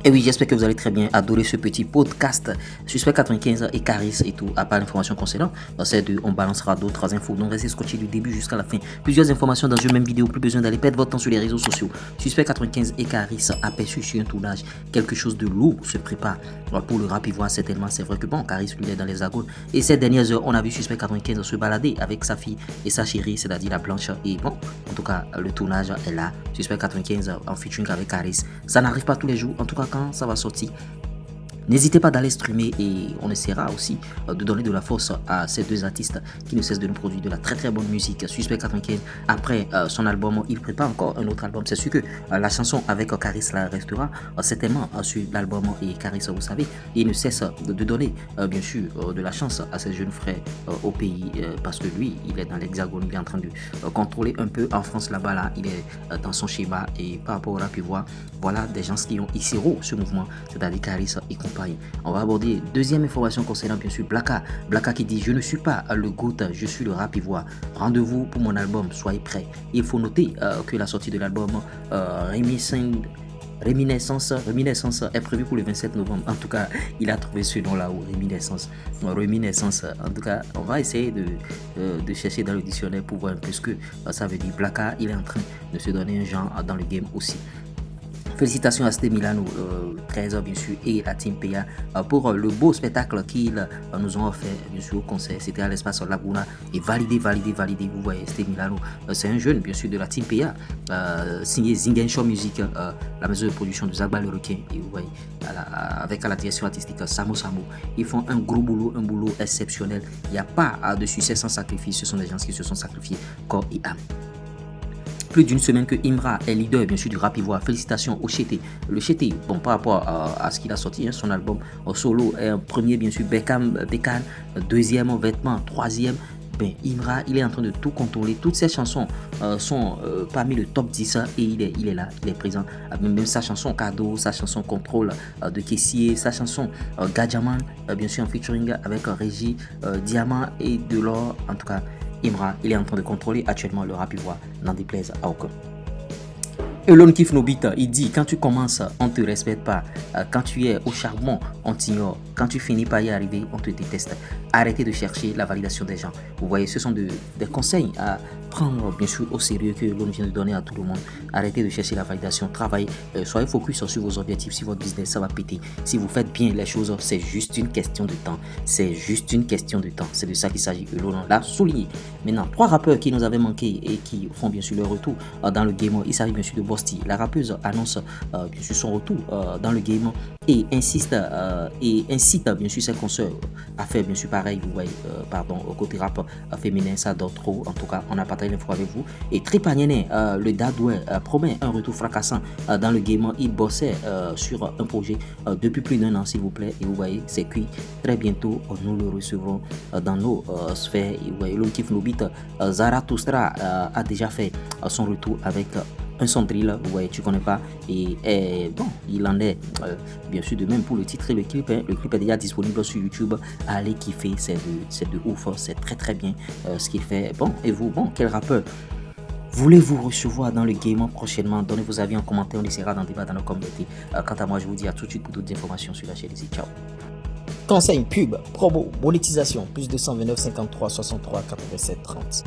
Et oui, j'espère que vous allez très bien adorer ce petit podcast. Suspect 95 et Caris et tout, à part l'information concernant. C'est de, on balancera d'autres infos. Donc restez scotché du début jusqu'à la fin. Plusieurs informations dans une même vidéo, plus besoin d'aller perdre votre temps sur les réseaux sociaux. Suspect 95 et Caris aperçu sur un tournage. Quelque chose de lourd se prépare pour le rap ivoire certainement. C'est vrai que bon, Caris lui est dans les agones. Et ces dernières heures, on a vu Suspect 95 se balader avec sa fille et sa chérie, c'est-à-dire la Blanche. Et bon, en tout cas, le tournage est là. Suspect 95 en featuring avec Caris. Ça n'arrive pas tous les jours. En tout cas, quand ça va sortir, n'hésitez pas d'aller streamer et on essaiera aussi de donner de la force à ces deux artistes qui ne cessent de nous produire de la très très bonne musique. Suspect 95, après son album, il prépare encore un autre album. C'est sûr que la chanson avec Caris là restera certainement sur l'album et Caris, vous savez, il ne cesse de donner bien sûr de la chance à ses jeunes frères au pays parce que lui, il est dans l'hexagone, il est en train de contrôler un peu en France là-bas, là, il est dans son schéma et par rapport au rap ivoire, voilà des gens qui ont ici ce mouvement, c'est-à-dire Caris et compagnie. On va aborder deuxième information concernant bien sûr Blacka. Blacka qui dit: je ne suis pas le GOAT, je suis le rap ivoire. Rendez-vous pour mon album, soyez prêts. Il faut noter que la sortie de l'album Réminiscence est prévue pour le 27 novembre. En tout cas, il a trouvé ce nom-là, ou Réminiscence. En tout cas, on va essayer de chercher dans le dictionnaire pour voir un peu ce que ça veut dire. Blacka, il est en train de se donner un genre dans le game aussi. Félicitations à Ste Milano, Trésor bien sûr, et la Team PA pour le beau spectacle qu'ils nous ont offert bien sûr au concert. C'était à l'espace Laguna et validé. Vous voyez, Ste Milano, c'est un jeune bien sûr de la Team PA, signé Zingen Show Music, la maison de production de Zagba le requin. Et vous voyez, avec la direction artistique Samo. Ils font un gros boulot, un boulot exceptionnel. Il n'y a pas de succès sans sacrifice. Ce sont des gens qui se sont sacrifiés corps et âme. Plus d'une semaine que Imra est leader bien sûr du rap ivoire. Félicitations au Chété. Le Chété, bon, par rapport à ce qu'il a sorti, son album solo est un premier bien sûr Bécane, deuxième Vêtements, troisième. Ben, Imra, il est en train de tout contrôler. Toutes ses chansons sont parmi le top 10 et il est là, il est présent. Même sa chanson Cadeau, sa chanson Contrôle de Kessier, sa chanson Gadjaman, bien sûr en featuring avec Régie, Diamant et Delors. En tout cas, Imra, il est en train de contrôler actuellement le rap ivoire, n'en déplaise à aucun. Elon Kif Nobit, il dit: quand tu commences, on ne te respecte pas. Quand tu es au charbon, on t'ignore. Quand tu finis par y arriver, on te déteste. Arrêtez de chercher la validation des gens. Vous voyez, ce sont des conseils à prendre bien sûr au sérieux que l'on vient de donner à tout le monde. Arrêtez de chercher la validation. Travaillez, soyez focus sur vos objectifs. Si votre business, ça va péter. Si vous faites bien les choses, c'est juste une question de temps. C'est de ça qu'il s'agit. Elon l'a souligné. Maintenant, 3 rappeurs qui nous avaient manqué et qui font bien sûr leur retour dans le game. Il s'agit bien sûr de Bosti. La rappeuse annonce bien sûr son retour dans le game et incite bien sûr ses consoeurs à faire bien sûr pareil. Vous voyez, au côté rap féminin, ça dort trop. En tout cas, on a partagé l'info avec vous. Et Tripaniene, le Dadoué, promet un retour fracassant dans le game. Il bossait sur un projet depuis plus d'1 an, s'il vous plaît. Et vous voyez, c'est cuit. Très bientôt, nous le recevrons dans nos sphères. Et vous voyez, l'homme qui Nobit, Zarathustra a déjà fait son retour avec un son drill, vous voyez, tu connais pas, et bon, il en est bien sûr de même pour le titre et le clip. Le clip est déjà disponible sur YouTube. Allez kiffer, c'est de ouf, c'est très bien ce qu'il fait. Bon, et vous, bon, quel rappeur voulez-vous recevoir dans le game prochainement? Donnez vos avis en commentaire, on essaiera d'en débattre dans nos communautés. Quant à moi, je vous dis à tout de suite pour d'autres informations sur la chaîne ici. Ciao. Conseil, pub, promo, monétisation, plus 229 53 63 87 30.